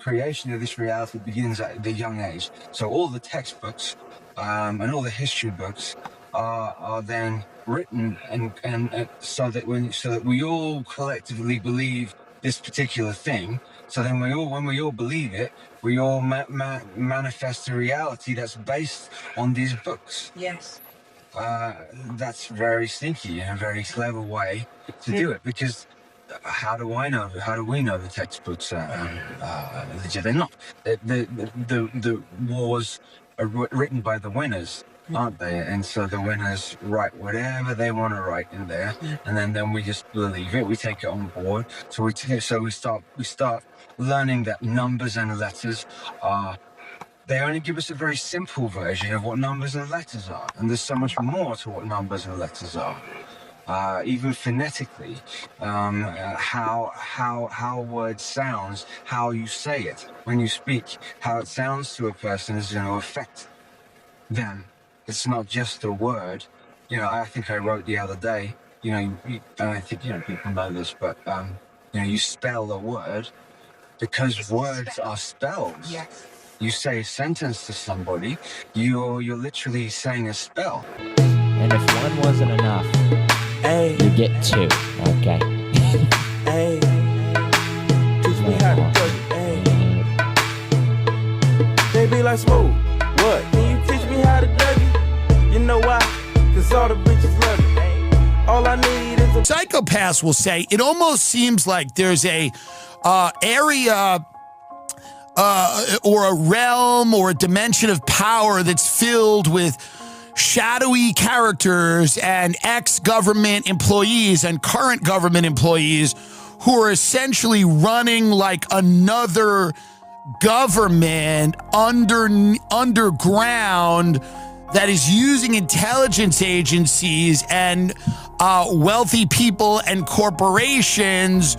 creation of this reality begins at the young age. So all the textbooks and all the history books are then written and so that we all collectively believe this particular thing. So then when we all believe it, we all manifest a reality that's based on these books. Yes. That's very sneaky and a very clever way to do it, because how do we know the textbooks are legit? They're not. The wars are written by the winners, aren't they? And so the winners write whatever they want to write in there, and then we just believe it. We take it on board. So we start learning that numbers and letters are. They only give us a very simple version of what numbers and letters are, and there's so much more to what numbers and letters are. Even phonetically, how a word sounds, how you say it when you speak, how it sounds to a person is going to affect them. It's not just a word. You know, I think I wrote the other day. You know, and I think people know this, but you spell a word because words are spells. Yes. You say a sentence to somebody, you're literally saying a spell. And if one wasn't enough, you get two, okay? Hey, teach me how to do it. They be like, Smooth, what? Can you teach me how to Dougie? You know why? Cause all the bitches love it. All I need is a... Psychopaths will say it almost seems like there's a area or a realm or a dimension of power that's filled with shadowy characters and ex-government employees and current government employees who are essentially running like another government underground that is using intelligence agencies and wealthy people and corporations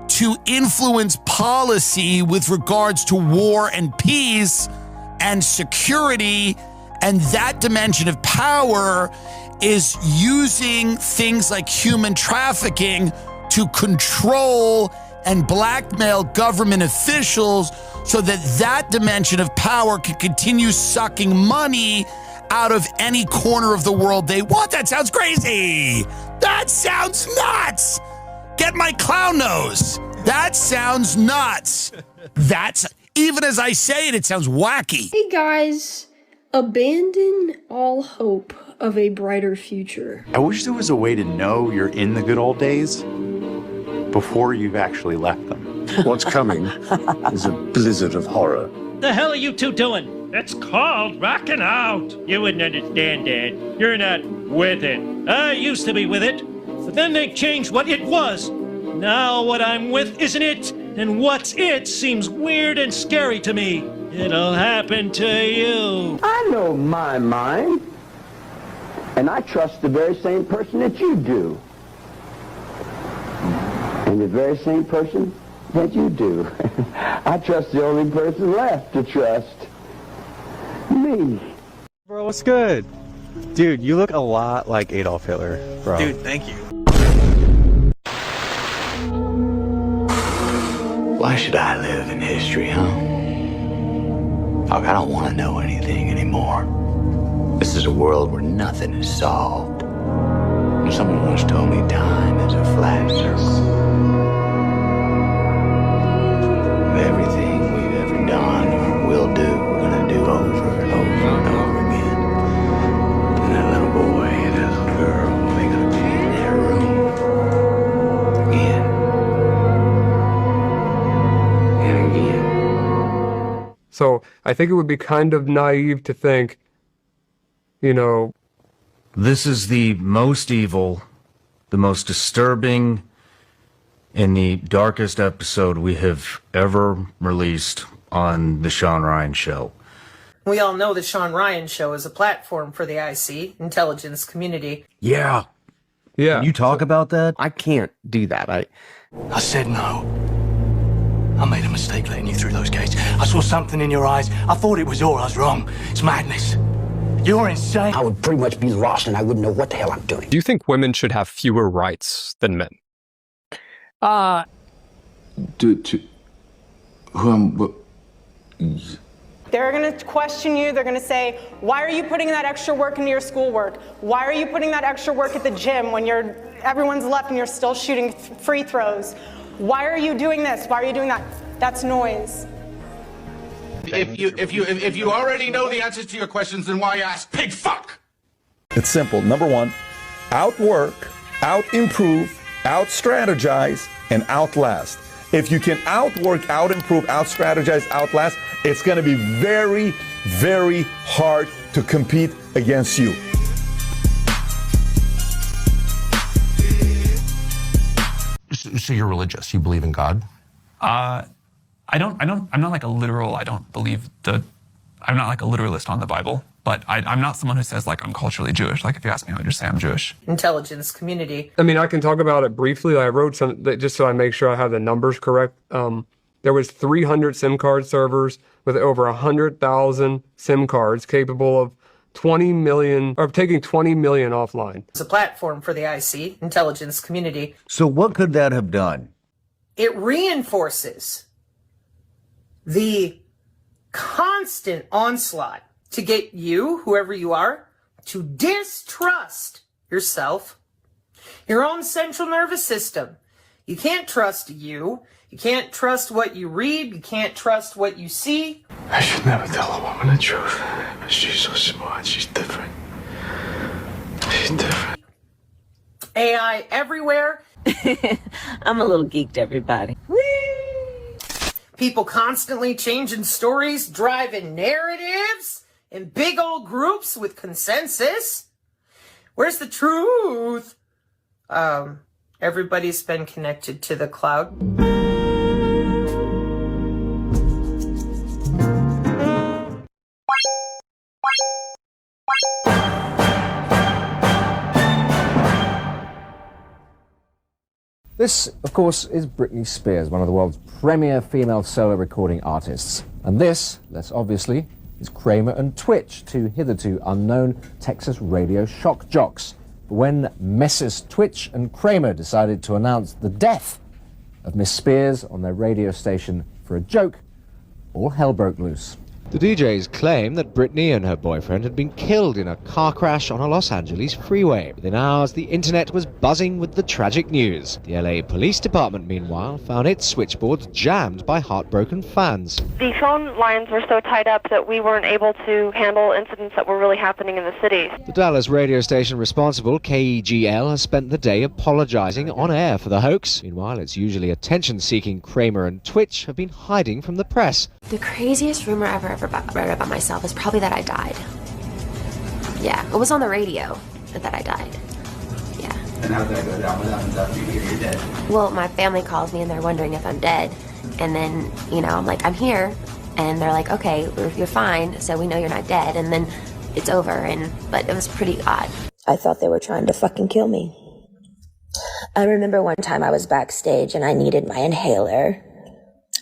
to influence policy with regards to war and peace and security. And that dimension of power is using things like human trafficking to control and blackmail government officials so that that dimension of power can continue sucking money out of any corner of the world they want. That sounds crazy. That sounds nuts. Get my clown nose. That sounds nuts. That's, even as I say it, it sounds wacky. Hey guys, abandon all hope of a brighter future. I wish there was a way to know you're in the good old days before you've actually left them. What's coming is a blizzard of horror. The hell are you two doing? It's called rocking out. You wouldn't understand, Dad. You're not with it. I used to be with it, but then they changed what it was. Now what I'm with isn't it, and what's it seems weird and scary to me. It'll happen to you. I know my mind, and I trust the very same person that you do. And the very same person that you do. I trust the only person left to trust. Me. Bro, what's good? Dude, you look a lot like Adolf Hitler, bro. Dude, thank you. Why should I live in history, huh? Look, I don't want to know anything anymore. This is a world where nothing is solved. And someone once told me time is a flat circle. Everything we've ever done or will do, we're gonna do over and over and over again. And that little boy and that little girl, they're gonna be in their room again. And again. So I think it would be kind of naive to think, you know... This is the most evil, the most disturbing, and the darkest episode we have ever released on the Sean Ryan Show. We all know the Sean Ryan Show is a platform for the IC, intelligence community. Yeah. Yeah. Can you talk about that? I can't do that. I said no. I made a mistake letting you through those gates. I saw something in your eyes. I thought it was all. I was wrong. It's madness. You're insane. I would pretty much be lost and I wouldn't know what the hell I'm doing. Do you think women should have fewer rights than men? They're going to question you. They're going to say, why are you putting that extra work into your schoolwork? Why are you putting that extra work at the gym when everyone's left and you're still shooting free throws? Why are you doing this? Why are you doing that? That's noise. If you already know the answers to your questions, then why ask pig fuck? It's simple. Number one, outwork, out-improve, out-strategize, and outlast. If you can outwork, out-improve, out-strategize, outlast, it's going to be very, very hard to compete against you. So you're religious? You believe in God? I'm not like a literal. I'm not like a literalist on the Bible. But I'm not someone who says, like, I'm culturally Jewish. Like, if you ask me, I would just say I'm Jewish. Intelligence community. I mean, I can talk about it briefly. I wrote some, just so I make sure I have the numbers correct. There was 300 SIM card servers with over 100,000 SIM cards capable of 20 million, or taking 20 million offline. It's a platform for the IC, intelligence community. So what could that have done? It reinforces the constant onslaught to get you, whoever you are, to distrust yourself, your own central nervous system. You can't trust you. You can't trust what you read. You can't trust what you see. I should never tell a woman the truth. But she's so smart. She's different. She's different. AI everywhere. I'm a little geeked, everybody. Whee! People constantly changing stories, driving narratives in big old groups with consensus. Where's the truth? Everybody's been connected to the cloud. This, of course, is Britney Spears, one of the world's premier female solo recording artists. And this, less obviously, is Kramer and Twitch, two hitherto unknown Texas radio shock jocks. But when Messrs. Twitch and Kramer decided to announce the death of Miss Spears on their radio station for a joke, all hell broke loose. The DJs claim that Britney and her boyfriend had been killed in a car crash on a Los Angeles freeway. Within hours, the internet was buzzing with the tragic news. The LA Police Department, meanwhile, found its switchboards jammed by heartbroken fans. The phone lines were so tied up that we weren't able to handle incidents that were really happening in the city. The Dallas radio station responsible, KEGL, has spent the day apologizing on air for the hoax. Meanwhile, its usually attention-seeking Kramer and Twitch have been hiding from the press. The craziest rumor I've ever read about myself is probably that I died. Yeah, it was on the radio that I died. Yeah. And how did that go down? What happens after you hear you're dead? Well, my family calls me and they're wondering if I'm dead. And then, you know, I'm like, I'm here. And they're like, okay, you're fine, so we know you're not dead. And then it's over. But it was pretty odd. I thought they were trying to fucking kill me. I remember one time I was backstage and I needed my inhaler.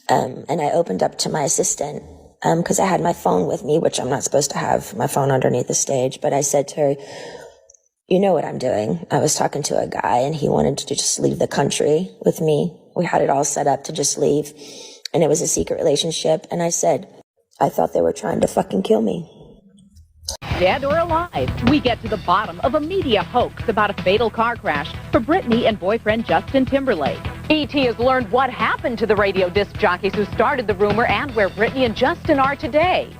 And I opened up to my assistant because I had my phone with me, which I'm not supposed to have my phone underneath the stage. But I said to her, you know what I'm doing. I was talking to a guy and he wanted to just leave the country with me. We had it all set up to just leave. And it was a secret relationship. And I said, I thought they were trying to fucking kill me. Dead or alive, we get to the bottom of a media hoax about a fatal car crash for Britney and boyfriend Justin Timberlake. E.T. has learned what happened to the radio disc jockeys who started the rumor and where Britney and Justin are today.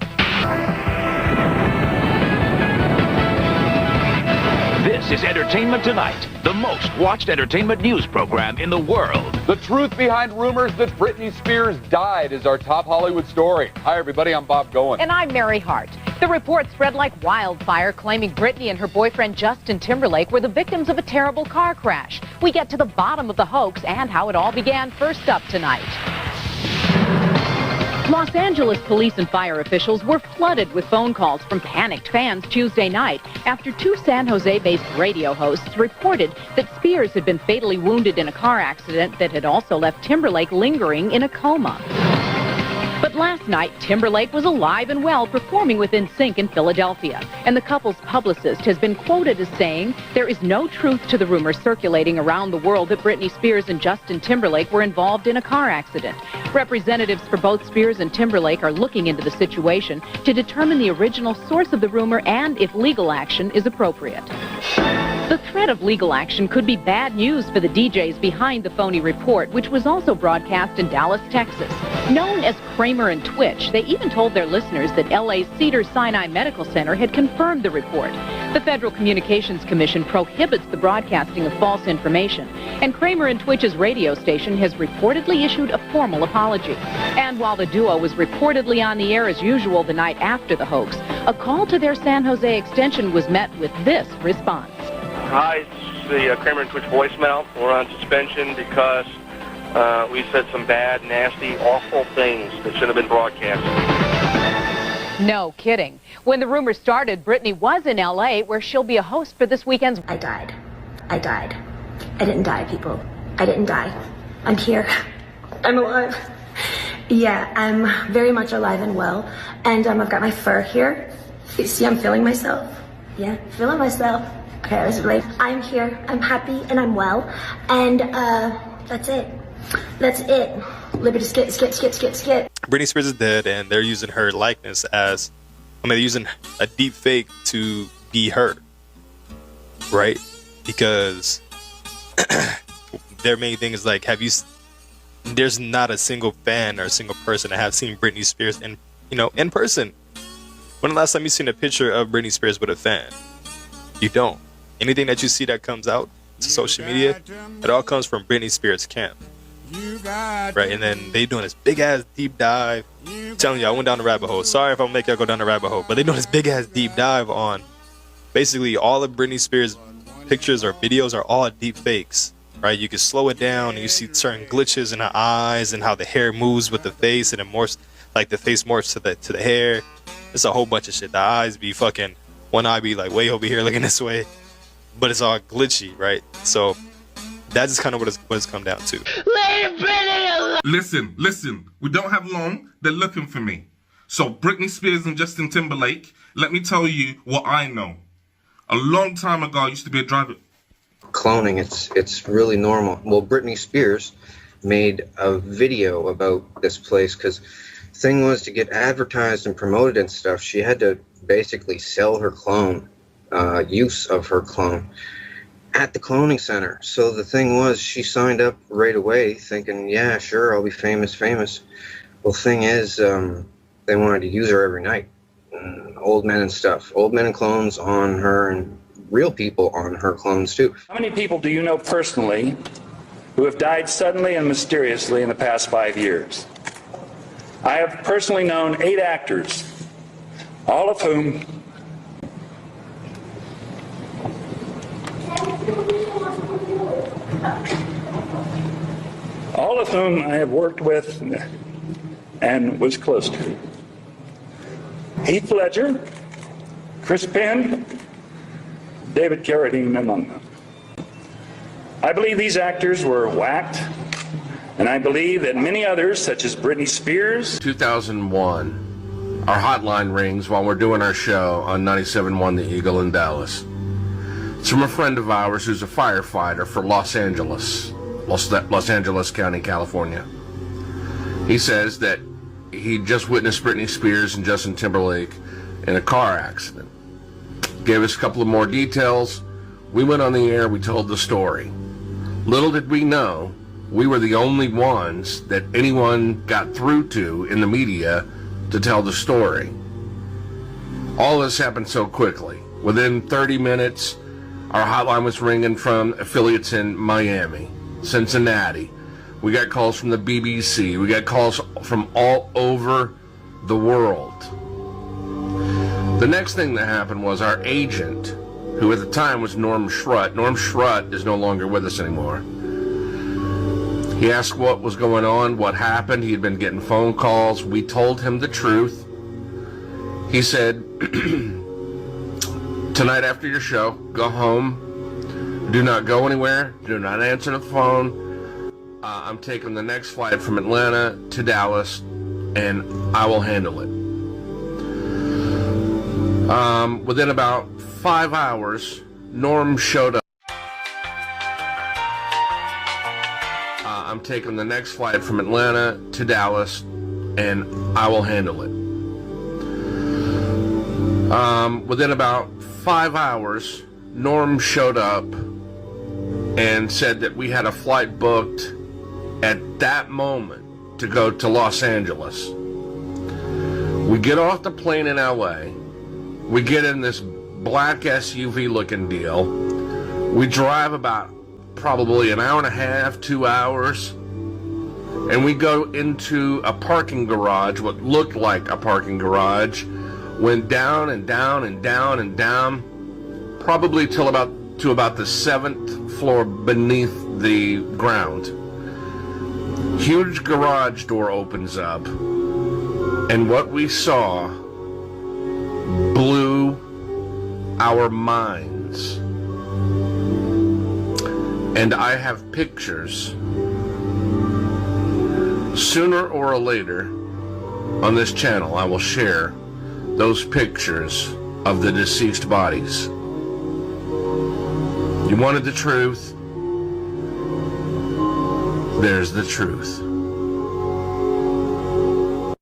This is Entertainment Tonight, the most watched entertainment news program in the world. The truth behind rumors that Britney Spears died is our top Hollywood story. Hi, everybody. I'm Bob Goen. And I'm Mary Hart. The report spread like wildfire, claiming Britney and her boyfriend Justin Timberlake were the victims of a terrible car crash. We get to the bottom of the hoax and how it all began first up tonight. Los Angeles police and fire officials were flooded with phone calls from panicked fans Tuesday night after two San Jose-based radio hosts reported that Spears had been fatally wounded in a car accident that had also left Timberlake lingering in a coma. But last Last night, Timberlake was alive and well performing with NSYNC in Philadelphia, and the couple's publicist has been quoted as saying there is no truth to the rumors circulating around the world that Britney Spears and Justin Timberlake were involved in a car accident. Representatives for both Spears and Timberlake are looking into the situation to determine the original source of the rumor and if legal action is appropriate. The threat of legal action could be bad news for the DJs behind the phony report, which was also broadcast in Dallas, Texas. Known as Kramer and Twitch, they even told their listeners that LA's Cedars-Sinai Medical Center had confirmed the report. The Federal Communications Commission prohibits the broadcasting of false information, and Kramer and Twitch's radio station has reportedly issued a formal apology. And while the duo was reportedly on the air as usual the night after the hoax, a call to their San Jose extension was met with this response. Hi, it's the Kramer and Twitch voicemail. We're on suspension because we said some bad, nasty, awful things that should have been broadcast. No kidding. When the rumors started, Britney was in LA, where she'll be a host for this weekend's... I died. I didn't die, people. I didn't die. I'm here. I'm alive. Yeah, I'm very much alive and well. And I've got my fur here. You see, I'm feeling myself. Yeah, feeling myself. Okay, I'm here, I'm happy, and I'm well, and that's it. That's it. Liberty skit. Britney Spears is dead, and they're using her likeness as, they're using a deep fake to be her, right? Because their main thing is like, there's not a single fan or a single person that have seen Britney Spears in person. When the last time you seen a picture of Britney Spears with a fan? You don't. Anything that you see that comes out to social media, it all comes from Britney Spears' camp. Right? And then they doing this big ass deep dive. I'm telling you, I went down the rabbit hole. Sorry if I'm making y'all go down the rabbit hole, but they doing this big ass deep dive on basically all of Britney Spears' pictures or videos are all deep fakes. Right? You can slow it down and you see certain glitches in the eyes and how the hair moves with the face and it morphs, like the face morphs to the hair. It's a whole bunch of shit. The eyes be fucking, one eye be like way over here looking this way. But it's all glitchy, right? So that's just kind of what it's come down to. Listen. We don't have long. They're looking for me. So Britney Spears and Justin Timberlake, let me tell you what I know. A long time ago, I used to be a driver. Cloning, it's really normal. Well, Britney Spears made a video about this place because the thing was to get advertised and promoted and stuff, she had to basically sell her clone. Use of her clone at the cloning center. So the thing was, she signed up right away thinking, yeah, sure, I'll be famous. Well, thing is, they wanted to use her every night. Old men and stuff. Old men and clones on her and real people on her clones too. How many people do you know personally who have died suddenly and mysteriously in the past 5 years? I have personally known 8 actors, all of whom I have worked with and was close to. Heath Ledger, Chris Penn, David Carradine among them. I believe these actors were whacked, and I believe that many others, such as Britney Spears. 2001, our hotline rings while we're doing our show on 97.1 The Eagle in Dallas. It's from a friend of ours who's a firefighter for Los Angeles County, California. He says that he just witnessed Britney Spears and Justin Timberlake in a car accident. Gave us a couple of more details. We went on the air, we told the story. Little did we know, we were the only ones that anyone got through to in the media to tell the story. All this happened so quickly. Within 30 minutes, our hotline was ringing from affiliates in Miami, Cincinnati. We got calls from the BBC. We got calls from all over the world. The next thing that happened was our agent, who at the time was Norm Schrut. Norm Schrut is no longer with us anymore. He asked what was going on, what happened. He had been getting phone calls. We told him the truth. He said, tonight after your show, go home. Do not go anywhere. Do not answer the phone. I'm taking the next flight from Atlanta to Dallas. and I will handle it. Within about 5 hours, Norm showed up. I'm taking the next flight from Atlanta to Dallas, and I will handle it. Within about 5 hours, Norm showed up and said that we had a flight booked at that moment to go to Los Angeles. We get off the plane in LA. We get in this black SUV looking deal. We drive about probably an hour and a half, 2 hours, and we go into a parking garage, what looked like a parking garage, went down and down and down and down, probably to about the 7th floor beneath the ground. Huge garage door opens up, and what we saw blew our minds. And I have pictures. Sooner or later, on this channel, I will share those pictures of the deceased bodies. You wanted the truth? There's the truth.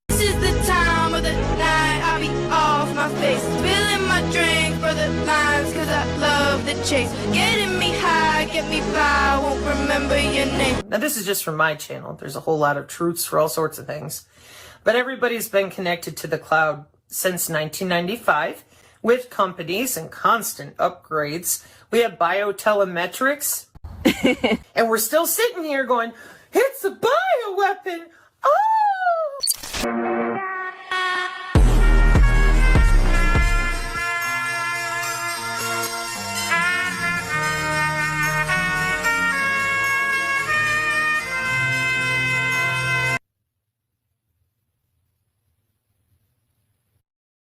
This is the time of the night, I'll be off my face, spilling my drink for the lines, cause I love the chase, getting me high, get me by, won't remember your name. Now this is just from my channel. There's a whole lot of truths for all sorts of things. But everybody's been connected to the cloud since 1995 with companies and constant upgrades. We have biotelemetrics. And we're still sitting here going, it's a bioweapon! Oh!